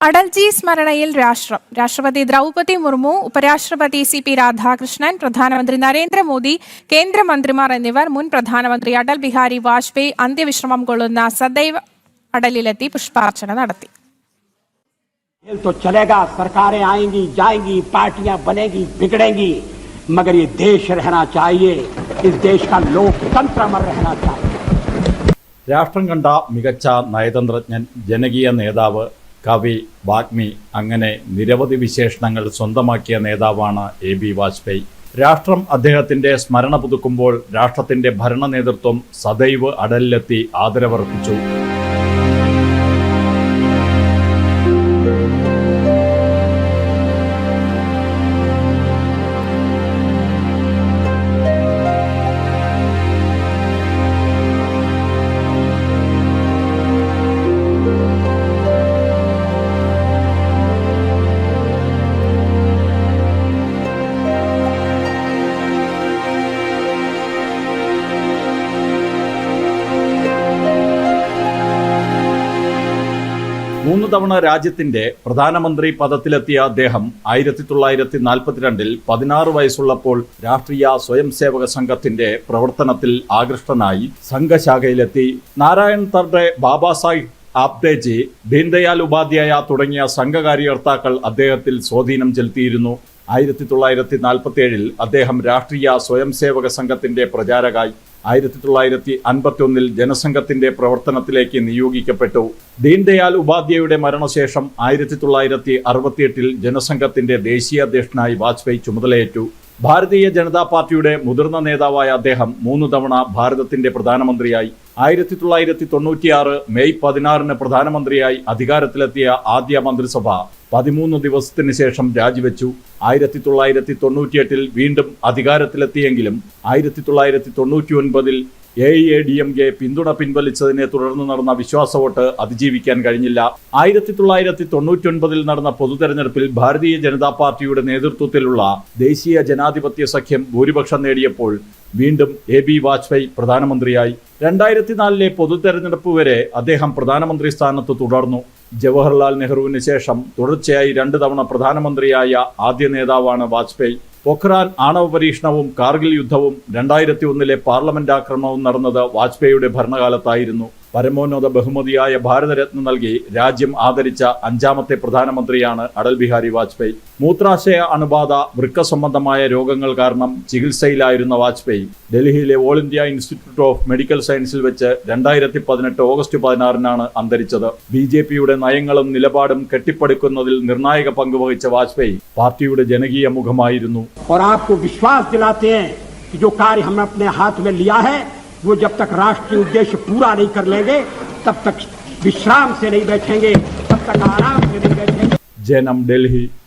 അടൽജി സ്മരണയിൽ രാഷ്ട്രം. രാഷ്ട്രപതി ദ്രൗപദി മുർമു, ഉപരാഷ്ട്രപതി CP രാധാകൃഷ്ണൻ, പ്രധാനമന്ത്രി നരേന്ദ്രമോദി, കേന്ദ്രമന്ത്രിമാർ എന്നിവർ മുൻ പ്രധാനമന്ത്രി അടൽ ബിഹാരി വാജ്പേയി അന്ത്യവിശ്രമം കൊള്ളുന്ന സദൈവ് അടലിലെത്തി പുഷ്പാർച്ചന നടത്തി. तो चलेगा, सरकारें आएंगी जाएंगी, पार्टियां बनेगी बिगड़ेंगी, मगर ये देश रहना चाहिए. इस देश का लोकतंत्र अमर रहना चाहिए. രാഷ്ട്രം കണ്ട മികച്ച നയതന്ത്രജ്ഞൻ, ജനകീയ നേതാവ്, കവി, വാഗ്മി, അങ്ങനെ നിരവധി വിശേഷണങ്ങൾ സ്വന്തമാക്കിയ നേതാവാണ് AB വാജ്പേയി. രാഷ്ട്രം അദ്ദേഹത്തിന്റെ സ്മരണ പുതുക്കുമ്പോൾ രാഷ്ട്രത്തിന്റെ ഭരണ നേതൃത്വം സദൈവ് അടലിലെത്തി ആദരവർപ്പിച്ചു. മൂന്ന് തവണ രാജ്യത്തിന്റെ പ്രധാനമന്ത്രി പദത്തിലെത്തിയ അദ്ദേഹം 1942 16 വയസ്സുള്ളപ്പോൾ രാഷ്ട്രീയ സ്വയം സേവക സംഘത്തിന്റെ പ്രവർത്തനത്തിൽ ആകൃഷ്ടനായി സംഘശാഖയിലെത്തി. നാരായൺ തർഡെ, ബാബാ സാഹിബ് ആപ്തേജി, ദീൻദയാൽ ഉപാധ്യായ തുടങ്ങിയ സംഘകാര്യകർത്താക്കൾ അദ്ദേഹത്തിൽ സ്വാധീനം ചെലുത്തിയിരുന്നു. 1947 അദ്ദേഹം രാഷ്ട്രീയ സ്വയം സേവക സംഘത്തിന്റെ പ്രചാരകായി. 1951 ജനസംഘത്തിന്റെ പ്രവർത്തനത്തിലേക്ക് നിയോഗിക്കപ്പെട്ടു. ദീൻദയാൽ ഉപാധ്യായയുടെ മരണശേഷം 1968 ജനസംഘത്തിന്റെ ദേശീയ അധ്യക്ഷനായി വാജ്പേയി ചുമതലയേറ്റു. ഭാരതീയ ജനതാ പാർട്ടിയുടെ മുതിർന്ന നേതാവായ അദ്ദേഹം 3 തവണ ഭാരതത്തിന്റെ പ്രധാനമന്ത്രിയായി. 1996 മെയ് 16 പ്രധാനമന്ത്രിയായി അധികാരത്തിലെത്തിയ ആദ്യ മന്ത്രിസഭ 13 ദിവസത്തിന് ശേഷം രാജിവെച്ചു. 1998 വീണ്ടും അധികാരത്തിലെത്തിയെങ്കിലും 1999 AIADMK പിന്തുണ പിൻവലിച്ചതിനെ തുടർന്ന് നടന്ന വിശ്വാസ വോട്ട് അതിജീവിക്കാൻ കഴിഞ്ഞില്ല. 1999 നടന്ന പൊതുതെരഞ്ഞെടുപ്പിൽ ഭാരതീയ ജനതാ പാർട്ടിയുടെ നേതൃത്വത്തിലുള്ള ദേശീയ ജനാധിപത്യ സഖ്യം ഭൂരിപക്ഷം നേടിയപ്പോൾ വീണ്ടും AB വാജ്പേയി പ്രധാനമന്ത്രിയായി. 2004 പൊതുതെരഞ്ഞെടുപ്പ് വരെ അദ്ദേഹം പ്രധാനമന്ത്രി സ്ഥാനത്ത് തുടർന്നു. ജവഹർലാൽ നെഹ്റുവിന് ശേഷം തുടർച്ചയായി 2 തവണ പ്രധാനമന്ത്രിയായ ആദ്യ നേതാവാണ് വാജ്പേയി. പൊഖ്റാൻ ആണവ പരീക്ഷണവും കാർഗിൽ യുദ്ധവും 2001 പാർലമെന്റ് ആക്രമണവും നടന്നത് വാജ്പേയിയുടെ ഭരണകാലത്തായിരുന്നു. പരമോന്നത ബഹുമതിയായ ഭാരതരത്ന നൽകി രാജ്യം ആദരിച്ച 5ാമത്തെ പ്രധാനമന്ത്രിയാണ് അടൽ ബിഹാരി വാജ്പേയി. മൂത്രാശയ അണുബാധ, വൃക്ക സംബന്ധമായ രോഗങ്ങൾ കാരണം ചികിത്സയിലായിരുന്ന വാജ്പേയി ഡൽഹിയിലെ all India institute of medical സയൻസിൽ വെച്ച് 2018 ഓഗസ്റ്റ് 16 അന്തരിച്ചത്. BJPയുടെ നയങ്ങളും നിലപാടും കെട്ടിപ്പടുക്കുന്നതിൽ നിർണായക പങ്കുവഹിച്ച വാജ്പേയി പാർട്ടിയുടെ ജനകീയ മുഖമായിരുന്നു. वो जब तक राष्ट्रीय उद्देश्य पूरा नहीं कर लेंगे तब तक विश्राम से नहीं बैठेंगे, तब तक आराम से नहीं बैठेंगे. जैनम, दिल्ली.